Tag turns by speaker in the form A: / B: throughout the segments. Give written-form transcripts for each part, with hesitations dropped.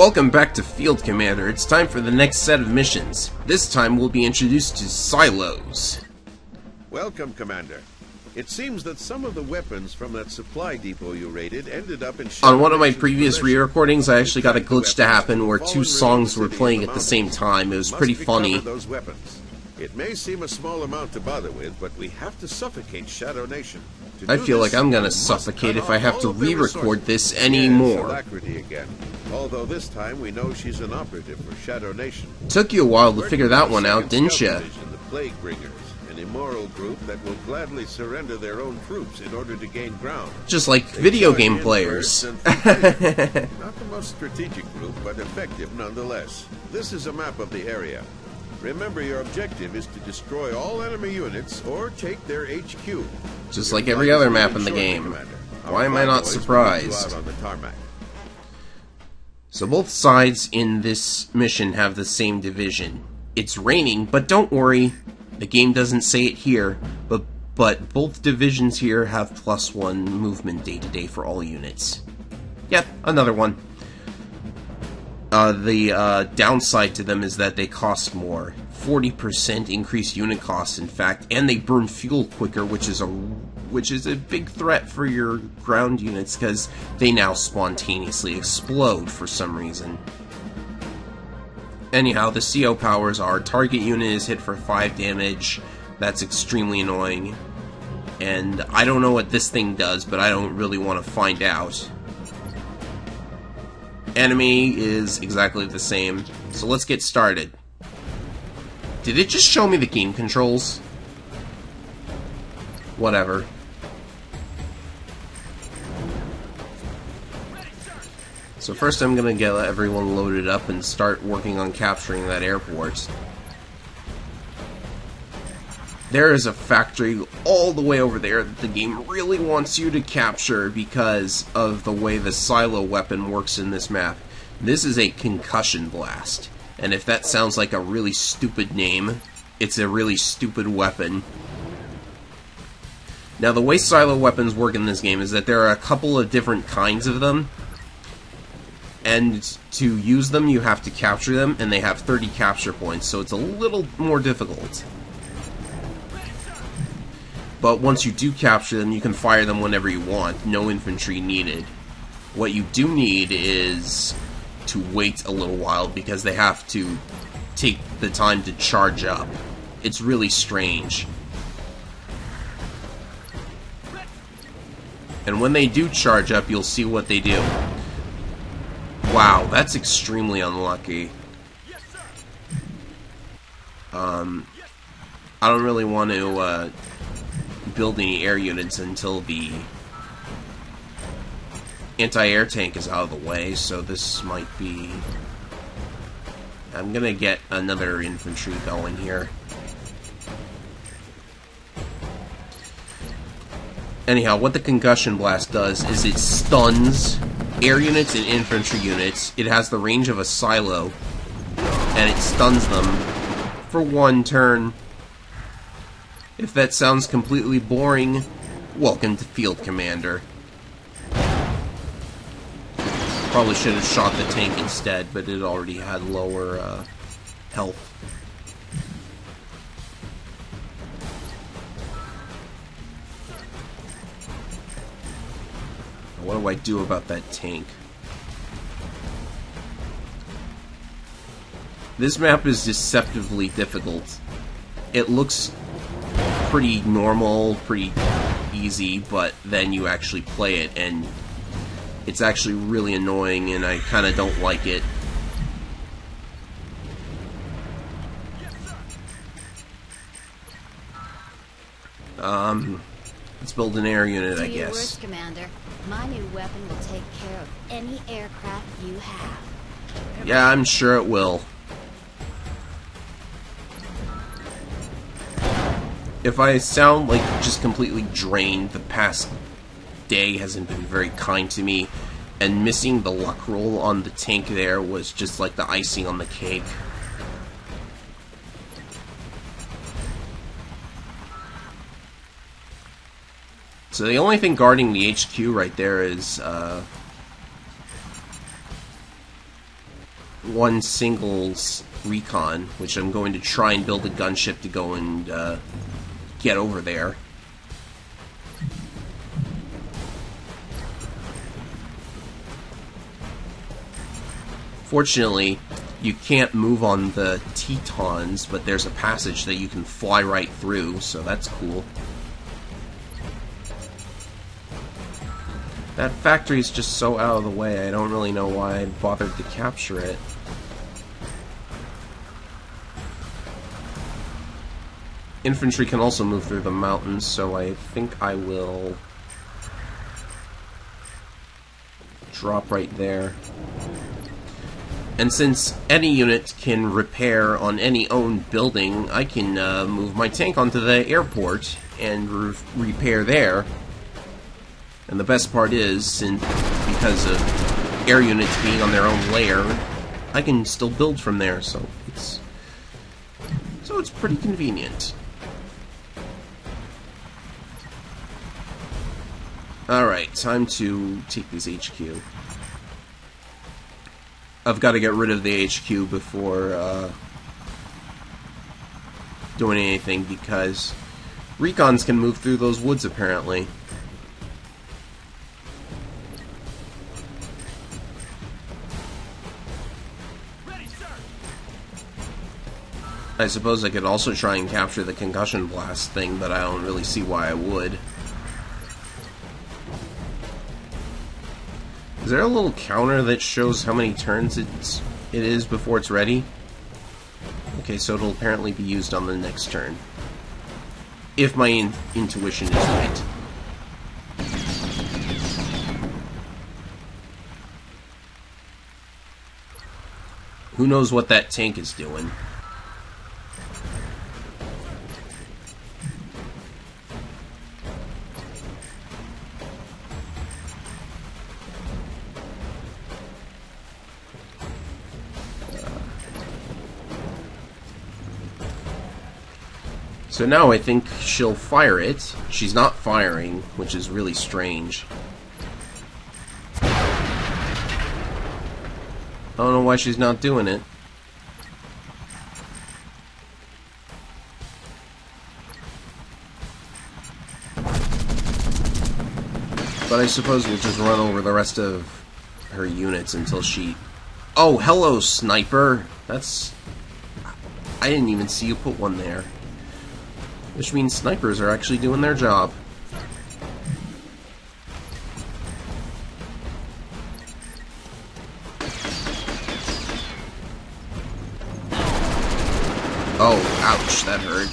A: Welcome back to Field Commander. It's time for the next set of missions. This time we'll be introduced to silos.
B: Welcome, Commander. It seems that some of the weapons from that supply depot you raided ended up in
A: On one of my previous re-recordings, I actually got a glitch to happen where two songs were playing at the same time. It was pretty funny.
B: Those weapons. It may seem a small amount to bother with, but we have to suffocate Shadow Nation.
A: I feel like I'm gonna suffocate if I have to re-record this anymore.
B: Alacrity again. Although this time we know she's an operative for Shadow Nation.
A: Took you a while to figure that one out, didn't you?
B: The Plague Bringers, an immoral group that will gladly surrender their own troops in order to gain ground.
A: Just like video game players.
B: Not the most strategic group, but effective nonetheless. This is a map of the area. Remember, your objective is to destroy all enemy units or take their HQ.
A: Just like every other map in the game. Why am I not surprised? So both sides in this mission have the same division. It's raining, but don't worry. The game doesn't say it here, but both divisions here have +1 movement day-to-day for all units. Yep, another one. The downside to them is that they cost more. 40% increased unit costs, in fact, and they burn fuel quicker, which is a big threat for your ground units, because they now spontaneously explode for some reason. Anyhow, the CO powers are target unit is hit for 5 damage. That's extremely annoying. And I don't know what this thing does, but I don't really want to find out. Enemy is exactly the same, so let's get started. Did it just show me the game controls? Whatever. So first I'm gonna get everyone loaded up and start working on capturing that airport. There is a factory all the way over there that the game really wants you to capture because of the way the silo weapon works in this map. This is a concussion blast. And if that sounds like a really stupid name, it's a really stupid weapon. Now the way silo weapons work in this game is that there are a couple of different kinds of them. And to use them you have to capture them, and they have 30 capture points, so it's a little more difficult. But once you do capture them, you can fire them whenever you want. No infantry needed. What you do need is to wait a little while because they have to take the time to charge up. It's really strange. And when they do charge up, you'll see what they do. Wow, that's extremely unlucky. I don't really want to build any air units until the anti-air tank is out of the way, so this might be... I'm gonna get another infantry going here. Anyhow, what the concussion blast does is it stuns air units and infantry units. It has the range of a silo, and it stuns them for 1 turn. If that sounds completely boring, welcome to Field Commander. Probably should have shot the tank instead, but it already had lower health. What do I do about that tank? This map is deceptively difficult. It looks pretty normal, pretty easy, but then you actually play it and it's actually really annoying, and I kind of don't like it. Let's build an air unit, I guess.
C: Do your worst, Commander. My new weapon will take care of any aircraft you have.
A: Yeah, I'm sure it will. If I sound like just completely drained, the past day hasn't been very kind to me, and missing the luck roll on the tank there was just like the icing on the cake. So the only thing guarding the HQ right there is one singles recon, which I'm going to try and build a gunship to go and get over there. Fortunately, you can't move on the Tetons, but there's a passage that you can fly right through, so that's cool. That factory is just so out of the way, I don't really know why I bothered to capture it. Infantry can also move through the mountains, so I think I will drop right there. And since any unit can repair on any owned building, I can move my tank onto the airport and repair there. And the best part is, because of air units being on their own layer, I can still build from there, so it's pretty convenient. Alright, time to take this HQ. I've got to get rid of the HQ before doing anything, because recons can move through those woods apparently. I suppose I could also try and capture the concussion blast thing, but I don't really see why I would. Is there a little counter that shows how many turns it is before it's ready? Okay, so it'll apparently be used on the next turn. If my intuition is right. Who knows what that tank is doing? So now I think she'll fire it. She's not firing, which is really strange. I don't know why she's not doing it. But I suppose we'll just run over the rest of her units until she... Oh, hello, sniper! That's... I didn't even see you put one there. Which means snipers are actually doing their job. Oh, ouch, that hurt.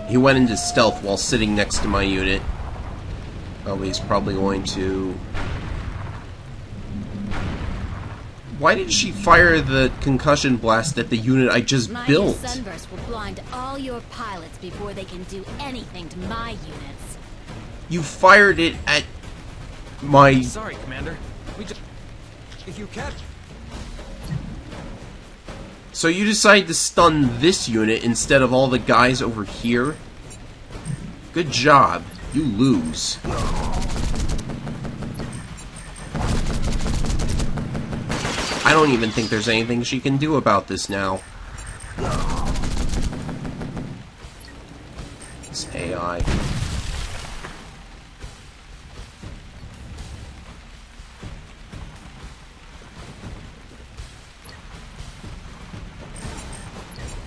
A: He went into stealth while sitting next to my unit. Oh, he's probably going to... Why did she fire the concussion blast at the unit I just built?
C: My sunburst will blind all your pilots before they can do anything to my units.
A: You fired it at my...
D: Sorry, Commander. We just... If you catch...
A: So you decided to stun this unit instead of all the guys over here? Good job. You lose. I don't even think there's anything she can do about this now. It's AI.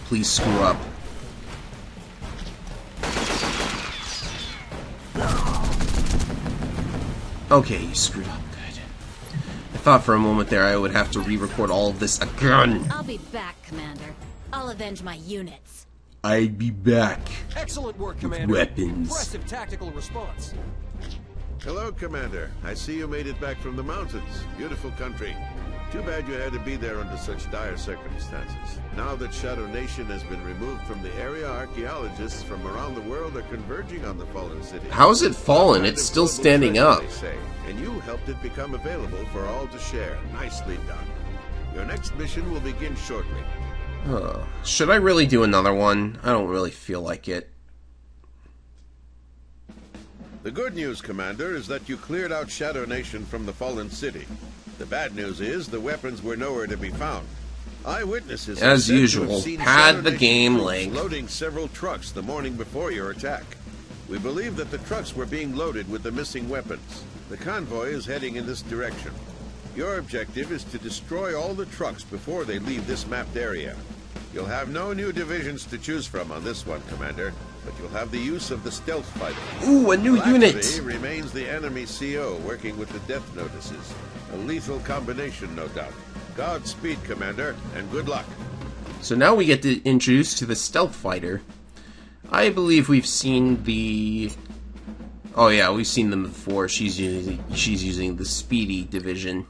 A: Please screw up. Okay, you screwed up. Good. I thought for a moment there I would have to re-record all of this again.
C: I'll be back, Commander. I'll avenge my units.
A: I'd be back.
D: Excellent work, Commander.
A: Weapons.
D: Impressive tactical response.
B: Hello, Commander. I see you made it back from the mountains. Beautiful country. Too bad you had to be there under such dire circumstances. Now that Shadow Nation has been removed from the area, archaeologists from around the world are converging on the fallen city.
A: How has it fallen? It's still standing up.
B: They say, and you helped it become available for all to share. Nicely done. Your next mission will begin shortly.
A: Should I really do another one? I don't really feel like it.
B: The good news, Commander, is that you cleared out Shadow Nation from the fallen city. The bad news is the weapons were nowhere to be found. Eyewitnesses have
A: As
B: said to have
A: usual,
B: seen
A: had
B: Shadow
A: the
B: Nation
A: game
B: troops
A: link.
B: loading several trucks the morning before your attack. We believe that the trucks were being loaded with the missing weapons. The convoy is heading in this direction. Your objective is to destroy all the trucks before they leave this mapped area. You'll have no new divisions to choose from on this one, Commander, but you'll have the use of the stealth fighter.
A: Ooh, a new unit!
B: Laxity remains the enemy CO working with the death notices. A lethal combination, no doubt. Godspeed, Commander, and good luck.
A: So now we get to introduce to the stealth fighter. I believe we've seen the... Oh yeah, we've seen them before. She's using the speedy division.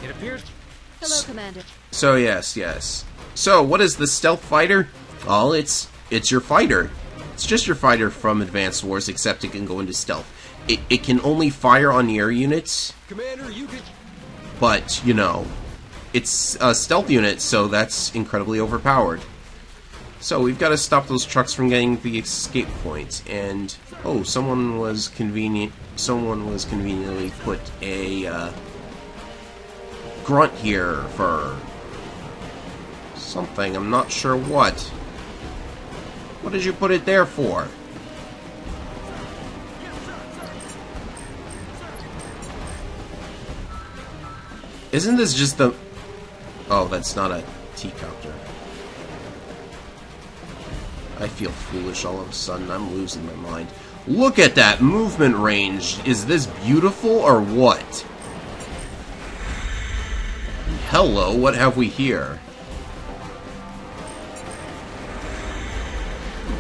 D: It appears.
C: Hello, Commander.
A: So yes. So what is the stealth fighter? Well, it's your fighter. It's just your fighter from Advanced Wars, except it can go into stealth. It can only fire on air units,
D: Commander, you can.
A: but you know, it's a stealth unit, so that's incredibly overpowered. So we've got to stop those trucks from getting the escape point. And oh, someone was conveniently put a grunt here for something. I'm not sure what. What did you put it there for? Isn't this just the... Oh, that's not a T-copter. I feel foolish all of a sudden. I'm losing my mind. Look at that movement range. Is this beautiful or what? Hello, what have we here?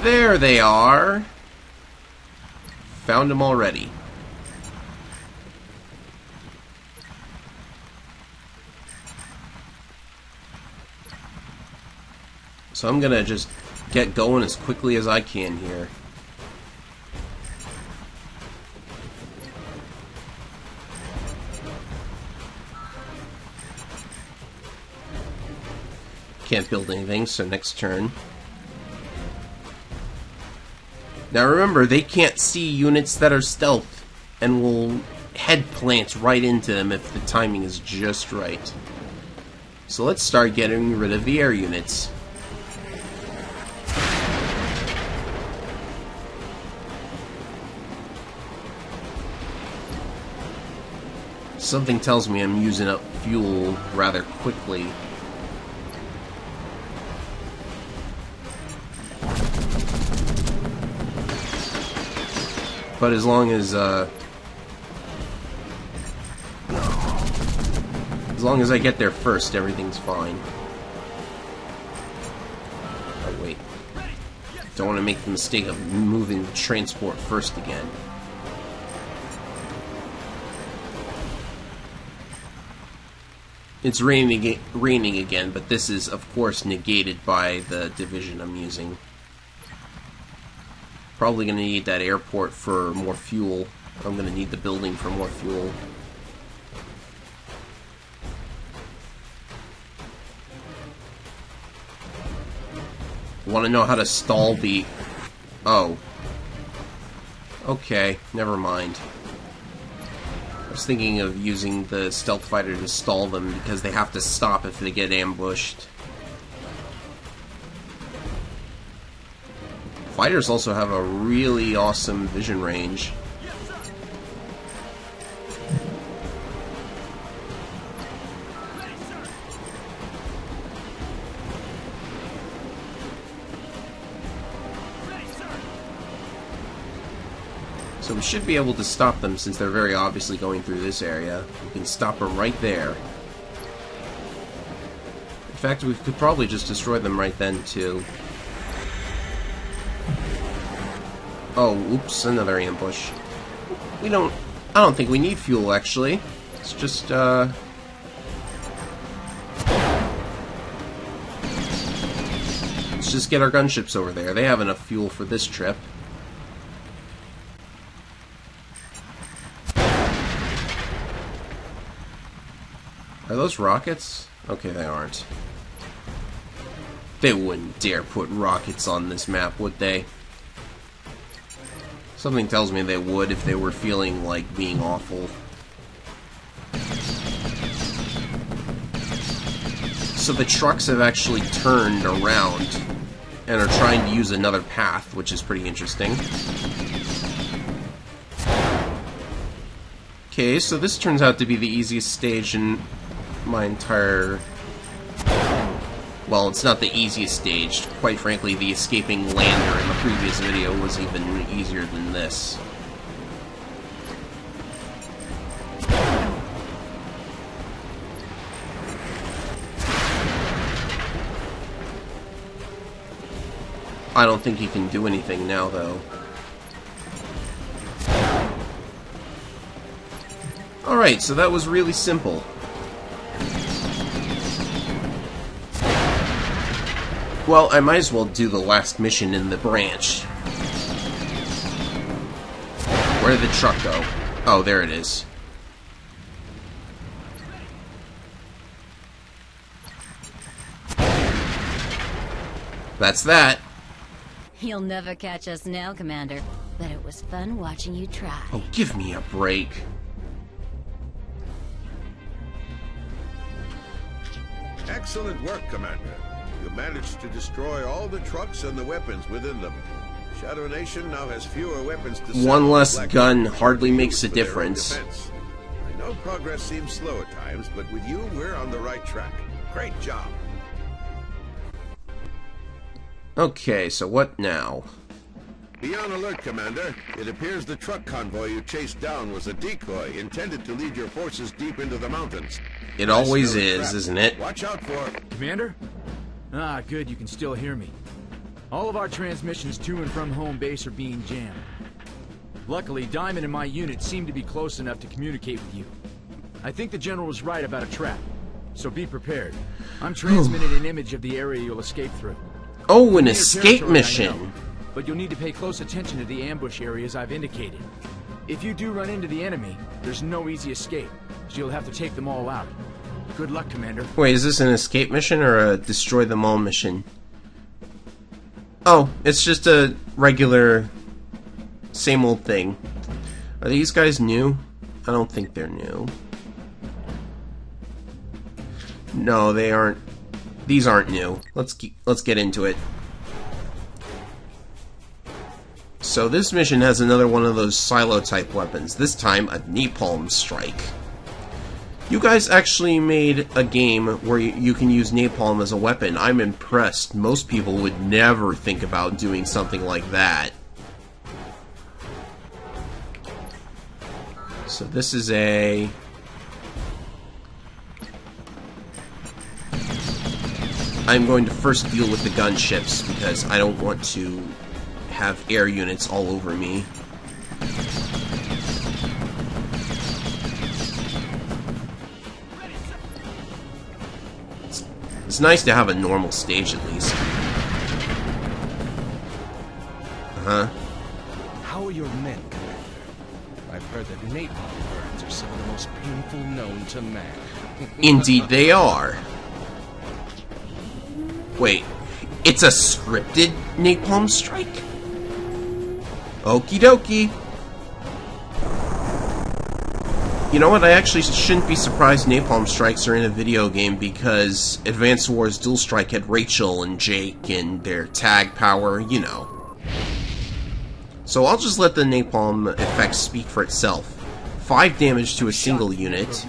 A: There they are. Found them already. So I'm gonna just get going as quickly as I can here. Can't build anything, so next turn. Now remember, they can't see units that are stealth and will head plant right into them if the timing is just right. So let's start getting rid of the air units. Something tells me I'm using up fuel rather quickly. But as long as I get there first, everything's fine. Oh wait. Don't want to make the mistake of moving the transport first again. It's raining again, but this is, of course, negated by the division I'm using. Probably going to need that airport for more fuel. I'm going to need the building for more fuel. Want to know how to stall the... Oh. Okay, never mind. I was thinking of using the stealth fighter to stall them because they have to stop if they get ambushed. Fighters also have a really awesome vision range. So we should be able to stop them since they're very obviously going through this area. We can stop them right there. In fact, we could probably just destroy them right then, too. Oh, oops, another ambush. I don't think we need fuel, actually. It's just, let's just get our gunships over there. They have enough fuel for this trip. Are those rockets? Okay, they aren't. They wouldn't dare put rockets on this map, would they? Something tells me they would if they were feeling like being awful. So the trucks have actually turned around and are trying to use another path, which is pretty interesting. Okay, so this turns out to be the easiest stage in my entire... Well, it's not the easiest stage. Quite frankly, the escaping lander in the previous video was even easier than this. I don't think he can do anything now, though. Alright, so that was really simple. Well, I might as well do the last mission in the branch. Where did the truck go? Oh, there it is. That's that.
C: You'll never catch us now, Commander. But it was fun watching you try.
A: Oh, give me a break.
B: Excellent work, Commander. You managed to destroy all the trucks and the weapons within them. Shadow Nation now has fewer weapons to sell.
A: One less
B: Black
A: gun
B: Market
A: hardly
B: to
A: makes a
B: use for their own
A: difference.
B: defense. I know progress seems slow at times, but with you, we're on the right track. Great job.
A: Okay, so what now?
B: Be on alert, Commander. It appears the truck convoy you chased down was a decoy intended to lead your forces deep into the mountains.
A: It always
B: Nice
A: is,
B: trap.
A: isn't it?
B: Watch out for...
D: Commander? Ah, good, you can still hear me. All of our transmissions to and from home base are being jammed. Luckily, Diamond and my unit seem to be close enough to communicate with you. I think the General was right about a trap, so be prepared. I'm transmitting an image of the area you'll escape through.
A: Oh, an
D: Near
A: escape
D: territory, I know,
A: mission!
D: but you'll need to pay close attention to the ambush areas I've indicated. If you do run into the enemy, there's no easy escape, so you'll have to take them all out. Good luck, Commander.
A: Wait, is this an escape mission or a destroy them all mission? Oh, it's just a regular, same old thing. Are these guys new? I don't think they're new. No, they aren't. These aren't new. Let's get into it. So this mission has another one of those silo-type weapons. This time, a napalm strike. You guys actually made a game where you can use napalm as a weapon. I'm impressed. Most people would never think about doing something like that. So this is a... I'm going to first deal with the gunships because I don't want to have air units all over me. It's nice to have a normal stage at least. Uh-huh.
E: How are your men, Commander? I've heard that napalm burns are some of the most painful known to man.
A: Indeed they are. Wait, it's a scripted napalm strike? Okie dokie. You know what, I actually shouldn't be surprised napalm strikes are in a video game because Advance Wars Dual Strike had Rachel and Jake and their tag power, you know. So I'll just let the napalm effect speak for itself. 5 damage to a single unit.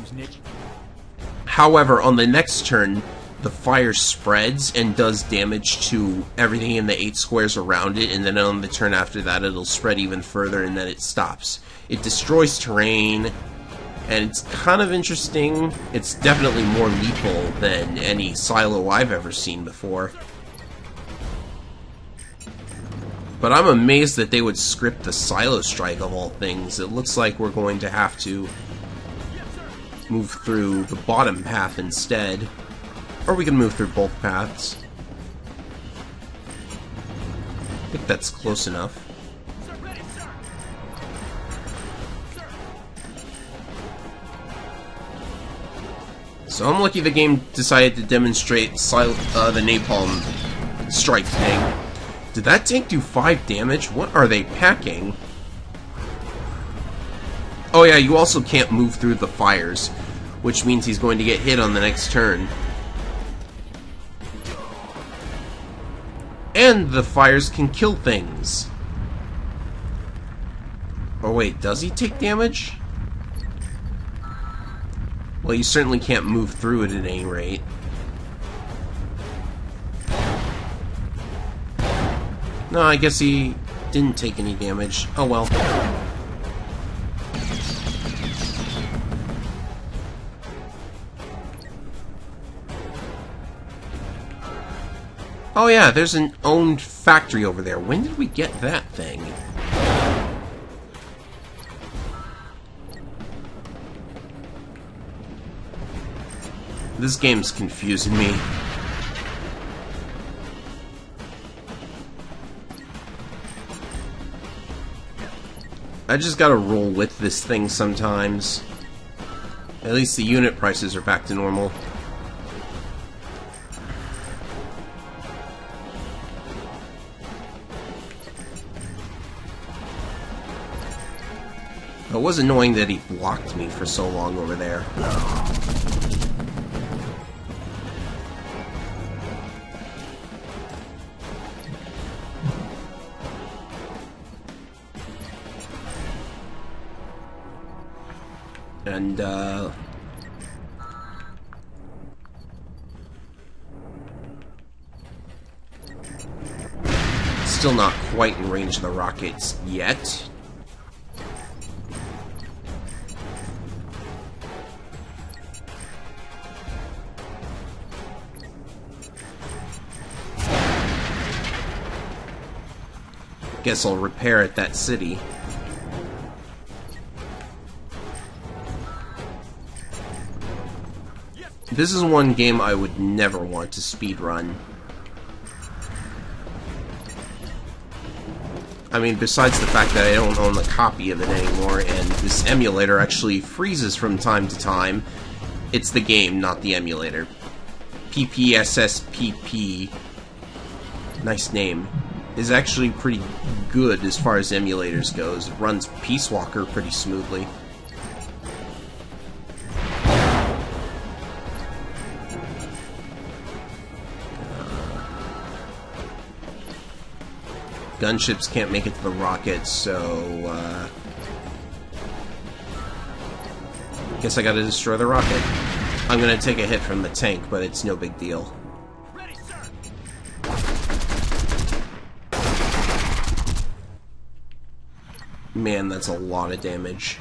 A: However, on the next turn, the fire spreads and does damage to everything in the 8 squares around it, and then on the turn after that it'll spread even further and then it stops. It destroys terrain, and it's kind of interesting. It's definitely more lethal than any silo I've ever seen before. But I'm amazed that they would script the silo strike of all things. It looks like we're going to have to move through the bottom path instead. Or we can move through both paths. I think that's close enough. So I'm lucky the game decided to demonstrate the napalm strike thing. Did that tank do 5 damage? What are they packing? Oh yeah, you also can't move through the fires, which means he's going to get hit on the next turn. And the fires can kill things. Oh wait, does he take damage? Well, you certainly can't move through it at any rate. No, I guess he didn't take any damage. Oh well. Oh yeah, there's an owned factory over there. When did we get that thing? This game's confusing me. I just gotta roll with this thing sometimes. At least the unit prices are back to normal. It was annoying that he blocked me for so long over there. And, still not quite in range of the rockets yet. Guess I'll repair at that city. This is one game I would never want to speedrun. I mean, besides the fact that I don't own a copy of it anymore, and this emulator actually freezes from time to time, it's the game, not the emulator. PPSSPP, nice name, is actually pretty good as far as emulators goes. It runs Peace Walker pretty smoothly. Gunships can't make it to the rockets, so, guess I gotta destroy the rocket. I'm gonna take a hit from the tank, but it's no big deal.
D: Ready, sir.
A: Man, that's a lot of damage.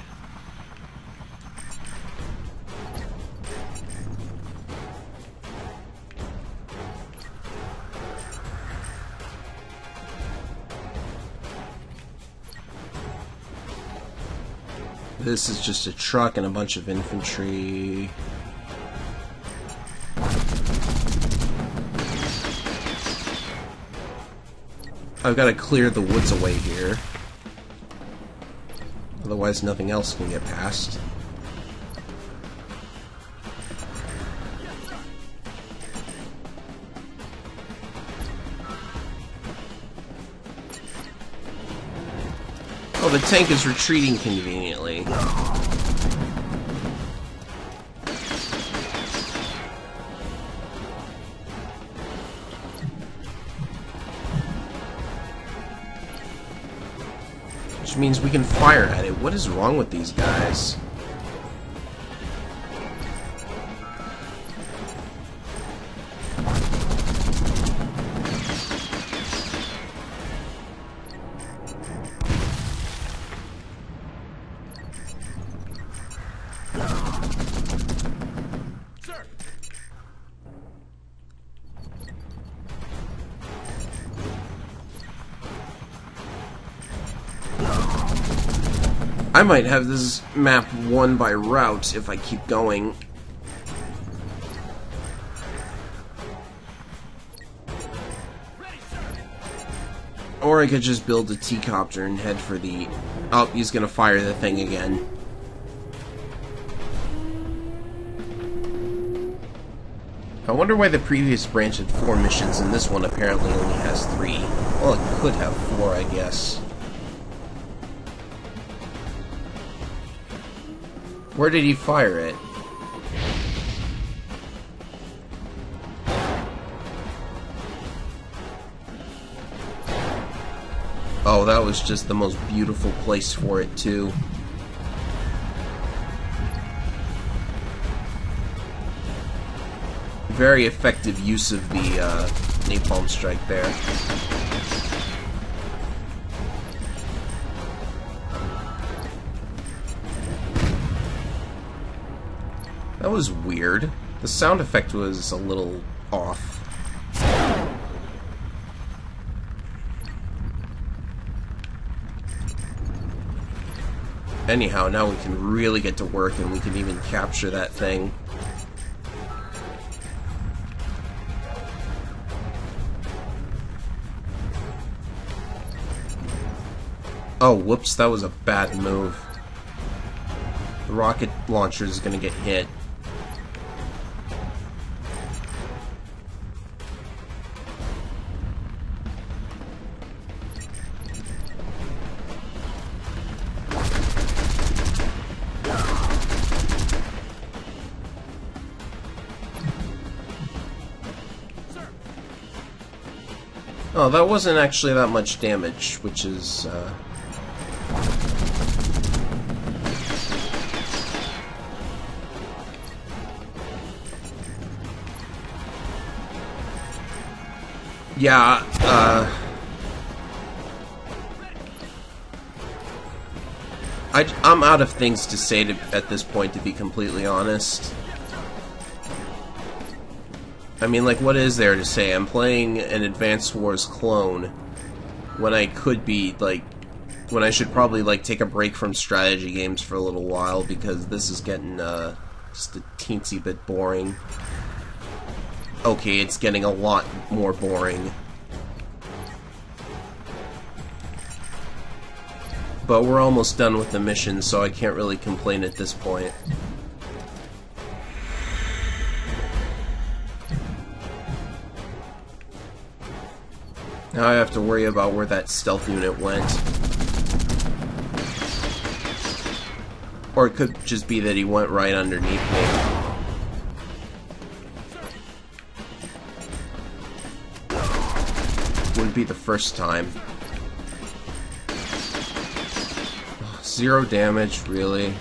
A: This is just a truck and a bunch of infantry. I've got to clear the woods away here. Otherwise, nothing else can get past. Oh, the tank is retreating conveniently. Which means we can fire at it. What is wrong with these guys? I might have this map won by route if I keep going. Or I could just build a T-copter and head for the... Oh, he's gonna fire the thing again. I wonder why the previous branch had 4 missions and this one apparently only has 3. Well, it could have 4, I guess. Where did he fire it? Oh, that was just the most beautiful place for it, too. Very effective use of the napalm strike there. That was weird. The sound effect was a little off. Anyhow, now we can really get to work and we can even capture that thing. Oh, whoops, that was a bad move. The rocket launcher is going to get hit. Oh, that wasn't actually that much damage, which is, yeah, I'm out of things to say at this point, to be completely honest. I mean, like, what is there to say? I'm playing an Advance Wars clone when I could be, like, when I should probably, like, take a break from strategy games for a little while, because this is getting, just a teensy bit boring. Okay, it's getting a lot more boring. But we're almost done with the mission, so I can't really complain at this point. Now I have to worry about where that stealth unit went. Or it could just be that he went right underneath me. Wouldn't be the first time. 0 damage, really?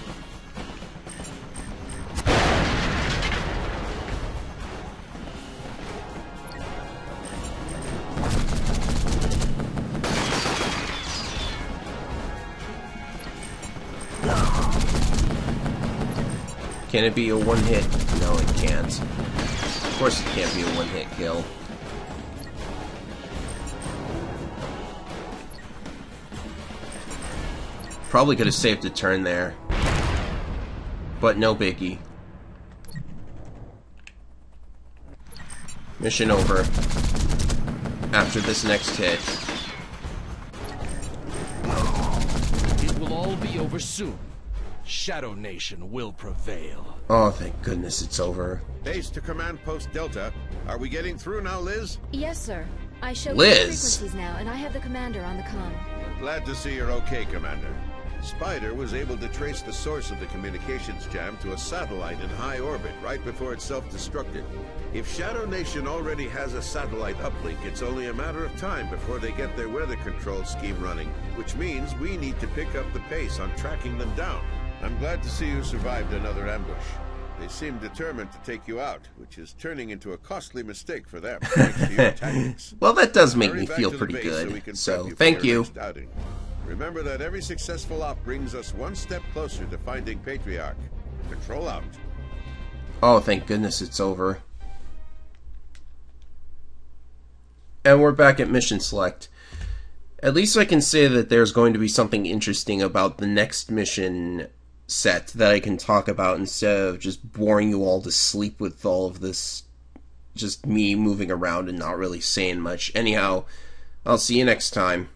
A: Can it be a one-hit? No, it can't. Of course it can't be a one-hit kill. Probably could have saved a turn there. But no biggie. Mission over. After this next hit.
E: It will all be over soon. Shadow Nation will prevail.
A: Oh, thank goodness it's over.
B: Base to Command Post Delta. Are we getting through now, Liz?
C: Yes, sir. I show
A: Liz.
C: the frequencies now, and I have the commander on the comm.
B: Glad to see you're okay, Commander. Spider was able to trace the source of the communications jam to a satellite in high orbit right before it self-destructed. If Shadow Nation already has a satellite uplink, it's only a matter of time before they get their weather control scheme running, which means we need to pick up the pace on tracking them down. I'm glad to see you survived another ambush. They seem determined to take you out, which is turning into a costly mistake for them, thanks to your tactics.
A: Well, that does make
B: Hurry
A: me
B: back
A: feel
B: to the
A: pretty
B: base
A: good.
B: we can
A: So,
B: prep for
A: thank
B: your
A: you.
B: next outing. Remember that every successful op brings us one step closer to finding Patriarch. Control out.
A: Oh, thank goodness it's over. And we're back at Mission Select. At least I can say that there's going to be something interesting about the next mission set that I can talk about instead of just boring you all to sleep with all of this, just me moving around and not really saying much. Anyhow, I'll see you next time.